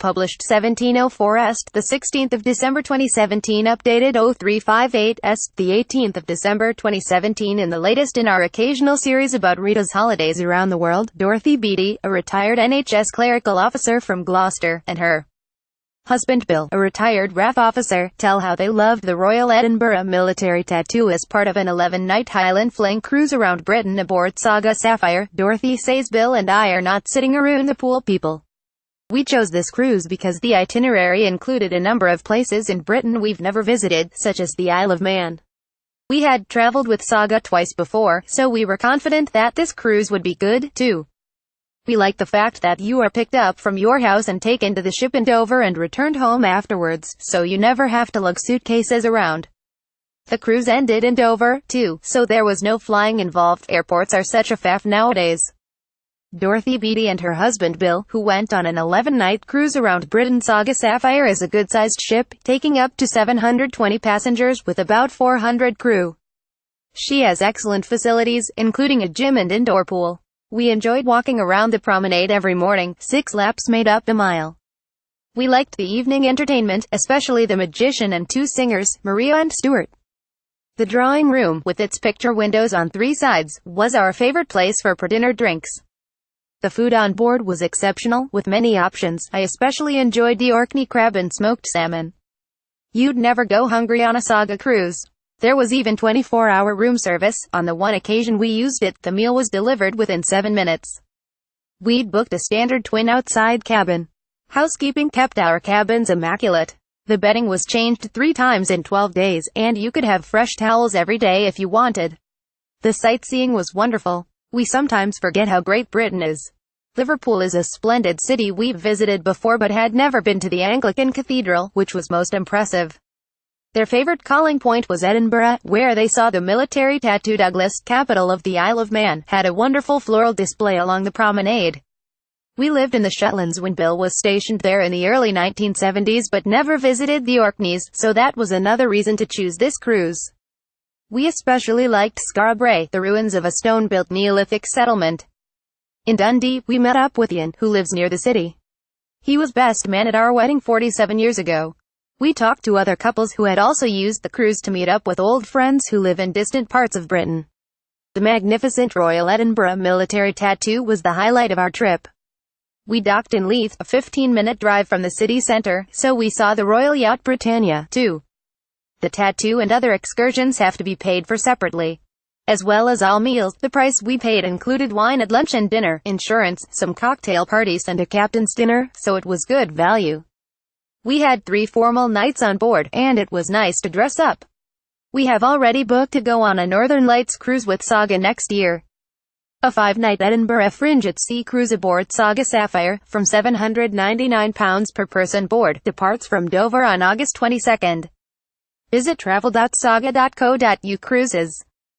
published 1704 est, the 16th of December 2017, updated 0358 est, the 18th of December 2017. In the latest in our occasional series about Rita's holidays around the world, Dorothy Beedie, a retired NHS clerical officer from Gloucester, and her husband Bill, a retired RAF officer, tell how they loved the Royal Edinburgh Military Tattoo as part of an 11-night Highland Fling cruise around Britain aboard Saga Sapphire. Dorothy says Bill and I are not sitting around the pool people. We chose this cruise because the itinerary included a number of places in Britain we've never visited, such as the Isle of Man. We had travelled with Saga twice before, so we were confident that this cruise would be good, too. We like the fact that you are picked up from your house and taken to the ship in Dover and returned home afterwards, so you never have to lug suitcases around. The cruise ended in Dover, too, so there was no flying involved. Airports are such a faff nowadays. Dorothy Beedie and her husband Bill, who went on an 11-night cruise around Britain. Saga Sapphire is a good-sized ship, taking up to 720 passengers with about 400 crew. She has excellent facilities, including a gym and indoor pool. We enjoyed walking around the promenade every morning. 6 laps made up the mile. We liked the evening entertainment, especially the magician and 2 singers, Maria and Stuart. The drawing room, with its picture windows on 3 sides, was our favorite place for pre-dinner drinks. The food on board was exceptional, with many options. I especially enjoyed the Orkney crab and smoked salmon. You'd never go hungry on a Saga cruise. There was even 24-hour room service. On the one occasion we used it, the meal was delivered within 7 minutes. We'd booked a standard twin outside cabin. Housekeeping kept our cabins immaculate. The bedding was changed 3 times in 12 days, and you could have fresh towels every day if you wanted. The sightseeing was wonderful. We sometimes forget how great Britain is. Liverpool is a splendid city we've visited before but had never been to the Anglican Cathedral, which was most impressive. Their favorite calling point was Edinburgh, where they saw the military tattoo. Douglas, capital of the Isle of Man, had a wonderful floral display along the promenade. We lived in the Shetlands when Bill was stationed there in the early 1970s but never visited the Orkneys, so that was another reason to choose this cruise. We especially liked Scarborough, the ruins of a stone-built Neolithic settlement. In Dundee, we met up with Ian, who lives near the city. He was best man at our wedding 47 years ago. We talked to other couples who had also used the cruise to meet up with old friends who live in distant parts of Britain. The magnificent Royal Edinburgh Military Tattoo was the highlight of our trip. We docked in Leith, a 15-minute drive from the city centre, so we saw the Royal Yacht Britannia, too. The tattoo and other excursions have to be paid for separately. As well as all meals, the price we paid included wine at lunch and dinner, insurance, some cocktail parties and a captain's dinner, so it was good value. We had 3 formal nights on board, and it was nice to dress up. We have already booked to go on a Northern Lights cruise with Saga next year. A 5-night Edinburgh Fringe at Sea cruise aboard Saga Sapphire, from £799 per person board, departs from Dover on August 22nd. Visit travel.saga.co.uk cruises.